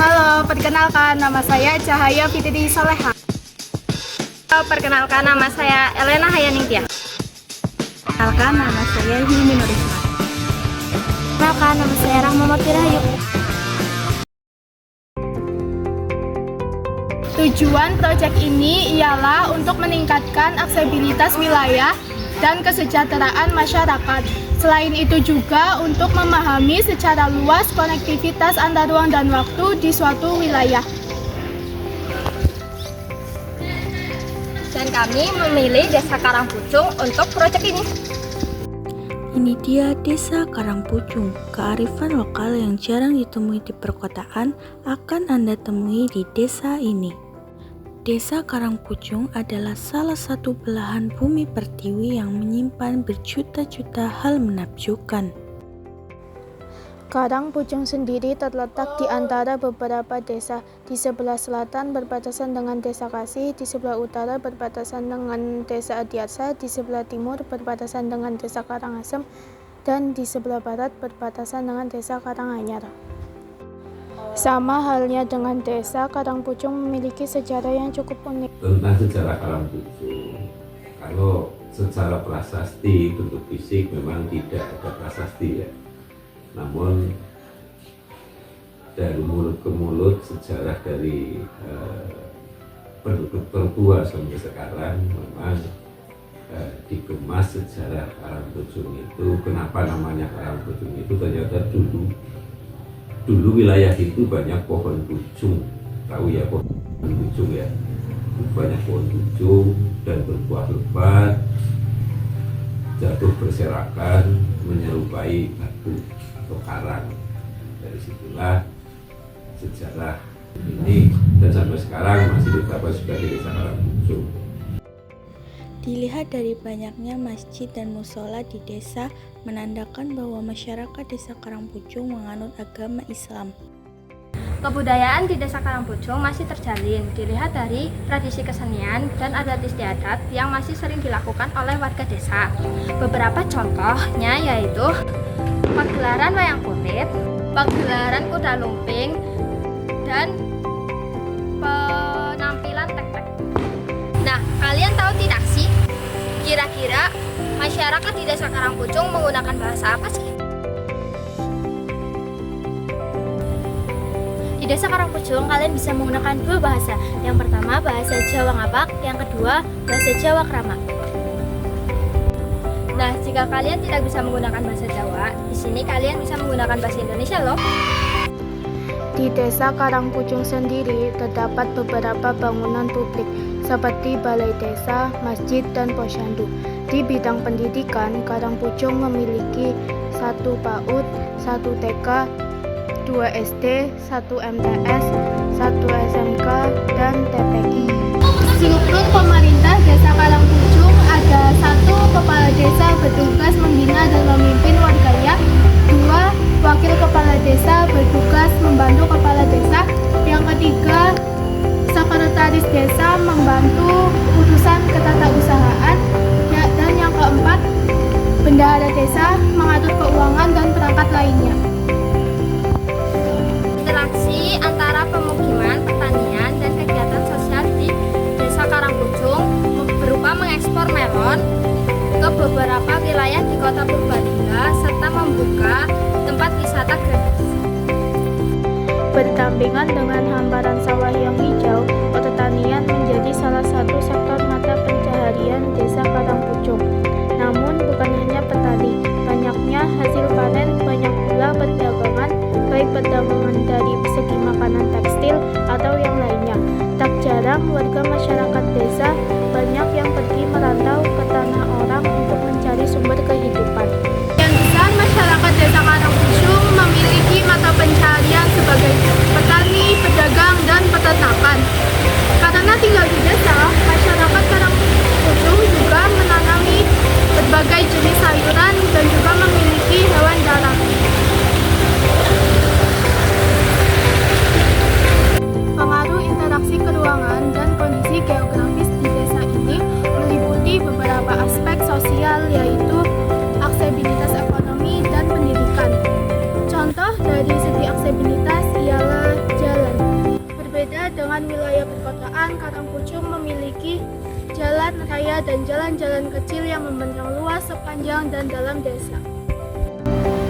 Halo, perkenalkan nama saya Cahaya Fitri Soleha. Halo, perkenalkan nama saya Elena Hayaningtyas. Perkenalkan nama saya Hilmi Nurisma. Perkenalkan nama saya Rahma Mafirayu. Tujuan proyek ini ialah untuk meningkatkan aksesibilitas wilayah dan kesejahteraan masyarakat. Selain itu juga untuk memahami secara luas konektivitas antar ruang dan waktu di suatu wilayah. Dan kami memilih Desa Karangpucung untuk proyek ini. Ini dia Desa Karangpucung. Kearifan lokal yang jarang ditemui di perkotaan akan Anda temui di desa ini. Desa Karangpucung adalah salah satu belahan bumi pertiwi yang menyimpan berjuta-juta hal menakjubkan. Karangpucung sendiri terletak di antara beberapa desa. Di sebelah selatan berbatasan dengan Desa Kasih, di sebelah utara berbatasan dengan Desa Adiarsa, di sebelah timur berbatasan dengan Desa Karangasem, dan di sebelah barat berbatasan dengan Desa Karanganyar. Sama halnya dengan Desa Karangpucung memiliki sejarah yang cukup unik. Tentang sejarah Karangpucung, kalau secara prasasti bentuk fisik memang tidak ada prasasti ya. Namun dari mulut ke mulut sejarah dari penduduk tertua sampai sekarang memang dikemas sejarah Karangpucung itu. Kenapa namanya Karangpucung itu? Ternyata dulu wilayah itu banyak pohon pucung, tahu ya pohon pucung ya, banyak pohon pucung dan berbuah lebat, jatuh berserakan menyerupai batu atau karang. Dari situlah sejarah ini dan sampai sekarang masih didapat sebagai Desa Karangpucung. Dilihat dari banyaknya masjid dan musola di desa, menandakan bahwa masyarakat Desa Karangpucung menganut agama Islam. Kebudayaan di Desa Karangpucung masih terjalin, dilihat dari tradisi kesenian dan adat istiadat yang masih sering dilakukan oleh warga desa. Beberapa contohnya yaitu pagelaran wayang kulit, pagelaran kuda lumping, dan penampilan tek-tek. Nah, kalian tahu tidak sih? Kira-kira masyarakat di Desa Karangpucung menggunakan bahasa apa sih? Di Desa Karangpucung kalian bisa menggunakan dua bahasa. Yang pertama bahasa Jawa Ngapak, yang kedua bahasa Jawa Kramak. Nah, jika kalian tidak bisa menggunakan bahasa Jawa, di sini kalian bisa menggunakan bahasa Indonesia loh. Di Desa Karangpucung sendiri terdapat beberapa bangunan publik seperti balai desa, masjid, dan posyandu. Di bidang pendidikan, Karangpucung memiliki 1 PAUD, 1 TK, 2 SD, 1 MTS, 1 SMK, dan TPI. Struktur pemerintah Desa Karangpucung ada 1 kepala desa bertugas membina dan memimpin warganya, 2 wakil kepala desa bertugas membantu kepala desa, yang ketiga sekretaris desa membantu urusan ketatausahaan, dan yang keempat bendahara desa mengatur keuangan dan perangkat lainnya. Interaksi antara pemukiman, pertanian, dan kegiatan sosial di Desa Karangpucung berupa mengekspor melon ke beberapa wilayah di Kota Purbalingga serta membuka tempat wisata gratis. Berdampingan dengan hamparan sawah yang hijau, pertanian menjadi salah satu sektor mata pencaharian Desa Karangpucung. Namun bukan hanya petani, banyaknya hasil panen, banyak pula perdagangan, baik perdagangan dari segi makanan tekstil atau yang lainnya. Tak jarang warga masyarakat desa banyak yang pergi merantau ke tanah orang untuk mencari sumber kehidupan. Yang besar masyarakat Desa Karangpucung memiliki mata pencaharian sebagai petani, pedagang, dan peternakan. Karena tinggal di desa, masyarakat Karangpucung juga menanami berbagai jenis sayuran dan juga memiliki hewan darat. Pengaruh interaksi keruangan dan kondisi geografis di desa ini meliputi beberapa aspek sosial, yaitu aksesibilitas ekonomi dan pendidikan. Contoh dari segi aksesibilitas ialah jalan. jalan raya dan jalan-jalan kecil yang membentang luas sepanjang dan dalam desa.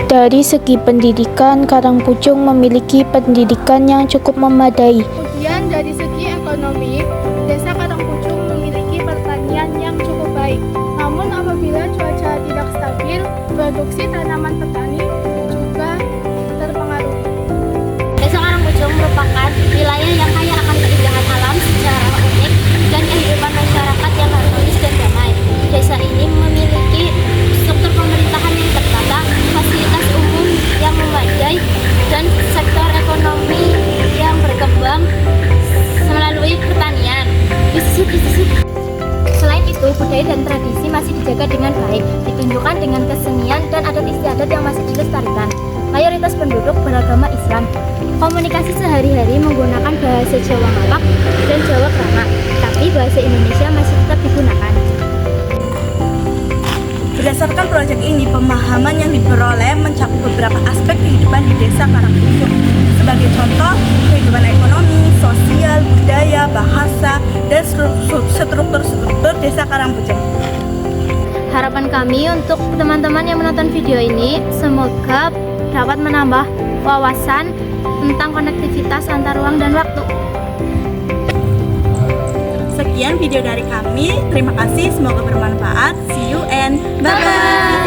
Dari segi pendidikan, Karangpucung memiliki pendidikan yang cukup memadai. Kemudian dari segi ekonomi, Desa Karangpucung memiliki pertanian yang cukup baik. Namun apabila cuaca tidak stabil, produksi tanaman petani juga terpengaruh. Desa Karangpucung merupakan wilayah yang kaya akan keindahan alam secara unik dan kehidupan masyarakat yang harmonis dan damai. Desa ini memiliki struktur pemerintahan yang tertata, fasilitas umum yang memadai, dan sektor ekonomi yang berkembang melalui pertanian. Selain itu, budaya dan tradisi masih dijaga dengan baik, ditunjukkan dengan kesenian dan adat istiadat yang masih dilestarikan. Mayoritas penduduk beragama Islam. Komunikasi sehari-hari menggunakan bahasa Jawa Ngapak dan Jawa Krama, tapi bahasa Indonesia masih tetap digunakan. Berdasarkan proyek ini, pemahaman yang diperoleh mencakup beberapa aspek kehidupan di Desa Karangpucung. Sebagai contoh, kehidupan ekonomi, sosial, budaya, bahasa, dan struktur Desa Karangpucung. Harapan kami untuk teman-teman yang menonton video ini, semoga dapat menambah wawasan tentang konektivitas antar ruang dan waktu. Sekian video dari kami. Terima kasih, semoga bermanfaat. See you and bye-bye.